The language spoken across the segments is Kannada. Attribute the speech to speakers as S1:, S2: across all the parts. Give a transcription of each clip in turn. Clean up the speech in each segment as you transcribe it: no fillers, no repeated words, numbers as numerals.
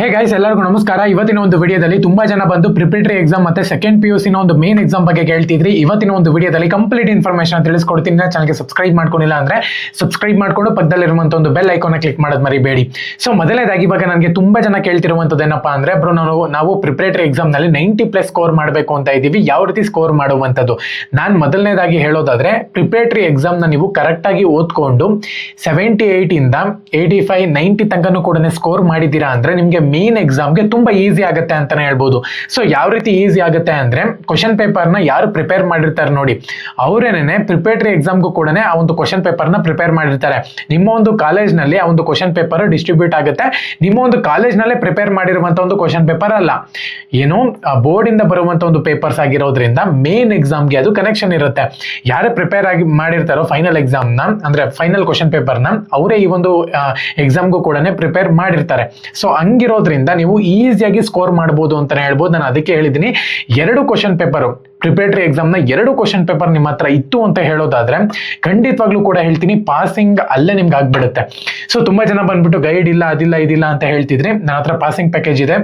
S1: ಹೇ ಗೈಸ್, ಎಲ್ಲರಿಗೂ ನಮಸ್ಕಾರ. ಇವತ್ತಿನ ಒಂದು ವಿಡಿಯೋದಲ್ಲಿ ತುಂಬಾ ಜನ ಬಂದು ಪ್ರಿಪರೇಟರಿ ಎಕ್ಸಾಮ್ ಮತ್ತೆ ಸೆಕೆಂಡ್ PUC ನ ಒಂದು ಮೇನ್ ಎಕ್ಸಾಮ್ ಬಗ್ಗೆ ಕೇಳ್ತಿದ್ರಿ. ಇವತ್ತಿನ ಒಂದು ವಿಡಿಯೋದಲ್ಲಿ ಕಂಪ್ಲೀಟ್ ಇನ್ಫಾರ್ಮೇಶನ್ ತಿಳಿಸ್ಕೊಡ್ತೀನಿ. ಚಾನಲ್ಗೆ ಸಬ್ಸ್ಕ್ರೈಬ್ ಮಾಡ್ಕೊಂಡಿಲ್ಲ ಅಂದ್ರೆ ಸಬ್ಸ್ಕ್ರೈಬ್ ಮಾಡ್ಕೊಂಡು ಪಕ್ಕದಲ್ಲಿರುವಂತ ಒಂದು ಬೆಲ್ ಐಕಾನ್ ಕ್ಲಿಕ್ ಮಾಡೋದು ಮರಿಬೇಡಿ. ಸೊ ಮೊದಲನೇದಾಗಿ ಇವಾಗ ನನಗೆ ತುಂಬಾ ಜನ ಕೇಳ್ತಿರುವಂತದ್ದು ಏನಪ್ಪಾ ಅಂದ್ರೆ, ಬ್ರೋ ನಾವು ಪ್ರಿಪರೇಟರಿ ಎಕ್ಸಾಮ್ ನಲ್ಲಿ 90+ ಸ್ಕೋರ್ ಮಾಡಬೇಕು ಅಂತ ಇದ್ದೀವಿ, ಯಾವ ರೀತಿ ಸ್ಕೋರ್ ಮಾಡುವಂತದ್ದು? ನಾನು ಮೊದಲನೇದಾಗಿ ಹೇಳೋದಾದ್ರೆ, ಪ್ರಿಪರೇಟರಿ ಎಕ್ಸಾಮ್ ನ ನೀವು ಕರೆಕ್ಟ್ ಆಗಿ ಓದ್ಕೊಂಡು 78 ಇಂದ 85 90 ತನಕನೂ ಕೂಡ ಸ್ಕೋರ್ ಮಾಡಿದ್ದೀರಾ ಅಂದ್ರೆ ನಿಮ್ಗೆ ಮೇನ್ ಎಕ್ಸಾಮ್ಗೆ ತುಂಬಾ ಈಸಿ ಆಗುತ್ತೆ ಅಂತಾನೆ ಹೇಳ್ಬೋದು. ಸೊ ಯಾವ ರೀತಿ ಈಸಿ ಆಗುತ್ತೆ ಅಂದ್ರೆ, ಕ್ವಶನ್ ಪೇಪರ್ ನ ಯಾರು ಪ್ರಿಪೇರ್ ಮಾಡಿರ್ತಾರೆ ನೋಡಿ, ಅವರೇನೆ ಪ್ರಿಪರೇಟರಿ ಎಕ್ಸಾಮ್ಗೂ ಕೂಡ ಆ ಒಂದು ಕ್ವಶನ್ ಪೇಪರ್ ನ ಪ್ರಿಪೇರ್ ಮಾಡಿರ್ತಾರೆ. ನಿಮ್ಮ ಒಂದು ಕಾಲೇಜ್ ನಲ್ಲಿ ಆ ಒಂದು ಕ್ವಶನ್ ಪೇಪರ್ ಡಿಸ್ಟ್ರಿಬ್ಯೂಟ್ ಆಗುತ್ತೆ. ನಿಮ್ಮ ಒಂದು ಕಾಲೇಜ್ ನಲ್ಲೇ ಪ್ರಿಪೇರ್ ಮಾಡಿರುವಂತ ಒಂದು ಕ್ವಶನ್ ಪೇಪರ್ ಅಲ್ಲ, ಏನು ಬೋರ್ಡ್ ಇಂದ ಬರುವಂತ ಒಂದು ಪೇಪರ್ಸ್ ಆಗಿರೋದ್ರಿಂದ ಮೇನ್ ಎಕ್ಸಾಮ್ಗೆ ಅದು ಕನೆಕ್ಷನ್ ಇರುತ್ತೆ. ಯಾರೇ ಪ್ರಿಪೇರ್ ಆಗಿ ಮಾಡಿರ್ತಾರೋ ಫೈನಲ್ ಎಕ್ಸಾಮ್ ನ, ಅಂದ್ರೆ ಫೈನಲ್ ಕ್ವಶನ್ ಪೇಪರ್ ನ, ಅವರೇ ಈ ಒಂದು ಎಕ್ಸಾಮ್ಗೂ ಕೂಡ ಪ್ರಿಪೇರ್ ಮಾಡಿರ್ತಾರೆ. ಸೊ ಹಂಗಿರೋದ್ರಿಂದ ನೀವು ಈಸಿಯಾಗಿ ಸ್ಕೋರ್ ಮಾಡಬಹುದು ಅಂತಾನೆ ಹೇಳ್ಬೋದು. ನಾನು ಅದಕ್ಕೆ ಹೇಳಿದ್ದೀನಿ, 2 ಕ್ವಶನ್ ಪೇಪರ್ ಪ್ರಿಪರೇಟರಿ ಎಕ್ಸಾಮ್ ನ 2 ಕ್ವಶನ್ ಪೇಪರ್ ನಿಮ್ಮ ಹತ್ರ ಇತ್ತು ಅಂತ ಹೇಳೋದಾದ್ರೆ ಖಂಡಿತವಾಗ್ಲೂ ಕೂಡ ಹೇಳ್ತೀನಿ, ಪಾಸಿಂಗ್ ಅಲ್ಲೇ ನಿಮ್ಗೆ ಆಗ್ಬಿಡುತ್ತೆ. ಸೊ ತುಂಬಾ ಜನ ಬಂದ್ಬಿಟ್ಟು ಗೈಡ್ ಇಲ್ಲ, ಅದಿಲ್ಲ ಇದಿಲ್ಲ ಅಂತ ಹೇಳ್ತಿದ್ರೆ, ನನ್ನ ಹತ್ರ ಪಾಸಿಂಗ್ ಪ್ಯಾಕೇಜ್ ಇದೆ.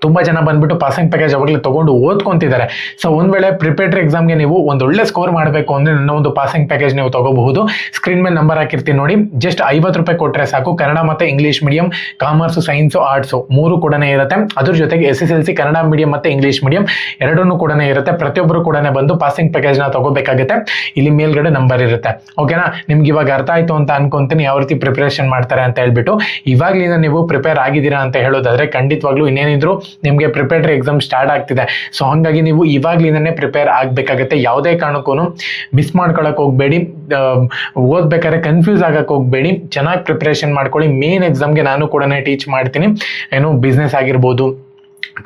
S1: ತುಂಬಾ ಜನ ಬಂದ್ಬಿಟ್ಟು ಪಾಸಿಂಗ್ ಪ್ಯಾಕೇಜ್ ಅವಾಗಲೇ ತಗೊಂಡು ಓದ್ಕೊಂತಿದ್ದಾರೆ. ಸೊ ಒಂದ್ ವೇಳೆ ಪ್ರಿಪರೇಟರಿ ಎಕ್ಸಾಮ್ಗೆ ನೀವು ಒಳ್ಳೆ ಸ್ಕೋರ್ ಮಾಡಬೇಕು ಅಂದ್ರೆ ನನ್ನ ಒಂದು ಪಾಸಿಂಗ್ ಪ್ಯಾಕೇಜ್ ನೀವು ತಗೋಬಹುದು. ಸ್ಕ್ರೀನ್ ಮೇಲೆ ನಂಬರ್ ಹಾಕಿರ್ತೀನಿ ನೋಡಿ, ಜಸ್ಟ್ 50 ರೂಪಾಯಿ ಕೊಟ್ರೆ ಸಾಕು. ಕನ್ನಡ ಮತ್ತೆ English medium, commerce, science, arts 3 ಕೂಡ ಇರುತ್ತೆ. ಅದ್ರ ಜೊತೆಗೆ SSLC ಕನ್ನಡ ಮೀಡಿಯಂ ಮತ್ತೆ ಇಂಗ್ಲಿಷ್ ಮೀಡಿಯಂ 2 ಕೂಡ ಇರುತ್ತೆ. ಪ್ರತಿಯೊಬ್ಬರು ಕೂಡ ಬಂದು ಪಾಸಿಂಗ್ ಪ್ಯಾಕೇಜ್ ನ ತಗೋಬೇಕಾಗುತ್ತೆ. ಇಲ್ಲಿ ಮೇಲ್ಗಡೆ ನಂಬರ್ ಇರುತ್ತೆ. ಓಕೆನಾ? ನಿಮ್ಗೆ ಇವಾಗ ಅರ್ಥ ಆಯ್ತು ಅಂತ ಅನ್ಕೊಂತೀನಿ ಯಾವ ರೀತಿ ಪ್ರಿಪರೇಷನ್ ಮಾಡ್ತಾರೆ ಅಂತ ಹೇಳ್ಬಿಟ್ಟು. ಇವಾಗ್ಲಿಂದ ನೀವು ಪ್ರಿಪೇರ್ ಆಗಿದ್ದೀರಾ ಅಂತ ಹೇಳೋದಾದ್ರೆ ಖಂಡಿತವಾಗ್ಲೂ ಇನ್ನೇನಿದ್ರು ನಿಮ್ಗೆ ಪ್ರಿಪರೇಟರಿ ಎಕ್ಸಾಮ್ ಸ್ಟಾರ್ಟ್ ಆಗ್ತಿದೆ. ಸೊ ಹಂಗಾಗಿ ನೀವು ಇವಾಗ್ಲಿಂದನೇ ಪ್ರಿಪೇರ್ ಆಗ್ಬೇಕಾಗತ್ತೆ. ಯಾವುದೇ ಕಾರಣಕ್ಕೂ ಮಿಸ್ ಮಾಡ್ಕೊಳಕ್ ಹೋಗ್ಬೇಡಿ, ಓದ್ಬೇಕಾದ್ರೆ ಕನ್ಫ್ಯೂಸ್ ಆಗಕ್ ಹೋಗ್ಬೇಡಿ. ಚೆನ್ನಾಗಿ ಪ್ರಿಪರೇಷನ್ ಮಾಡ್ಕೊಳ್ಳಿ. ಮೇನ್ ಎಕ್ಸಾಮ್ಗೆ ನಾನು ಕೂಡ ಟೀಚ್ ಮಾಡ್ತೀನಿ. ಏನು ಬಿಸ್ನೆಸ್ ಆಗಿರ್ಬೋದು,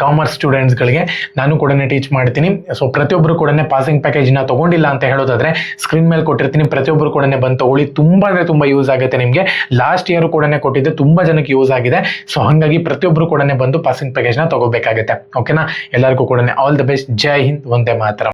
S1: ಕಾಮರ್ಸ್ ಸ್ಟೂಡೆಂಟ್ಸ್ಗಳಿಗೆ ನಾನು ಕೂಡ ಟೀಚ್ ಮಾಡ್ತೀನಿ. ಸೊ ಪ್ರತಿಯೊಬ್ಬರು ಕೂಡ ಪಾಸಿಂಗ್ ಪ್ಯಾಕೇಜ್ನ ತಗೊಂಡಿಲ್ಲ ಅಂತ ಹೇಳೋದಾದ್ರೆ ಸ್ಕ್ರೀನ್ ಮೇಲೆ ಕೊಟ್ಟಿರ್ತೀನಿ, ಪ್ರತಿಯೊಬ್ಬರು ಕೂಡ ಬಂದು ತಗೊಳ್ಳಿ. ತುಂಬಾ ಅಂದ್ರೆ ತುಂಬಾ ಯೂಸ್ ಆಗುತ್ತೆ ನಿಮಗೆ. ಲಾಸ್ಟ್ ಇಯರ್ ಕೂಡ ಕೊಟ್ಟಿದ್ದೆ, ತುಂಬಾ ಜನಕ್ಕೆ ಯೂಸ್ ಆಗಿದೆ. ಸೊ ಹಾಗಾಗಿ ಪ್ರತಿಯೊಬ್ಬರು ಕೂಡ ಬಂದು ಪಾಸಿಂಗ್ ಪ್ಯಾಕೇಜ್ನ ತಗೋಬೇಕಾಗುತ್ತೆ. ಓಕೆನಾ? ಎಲ್ಲರಿಗೂ ಕೂಡ all the best. Jai Hind, Vande Mataram.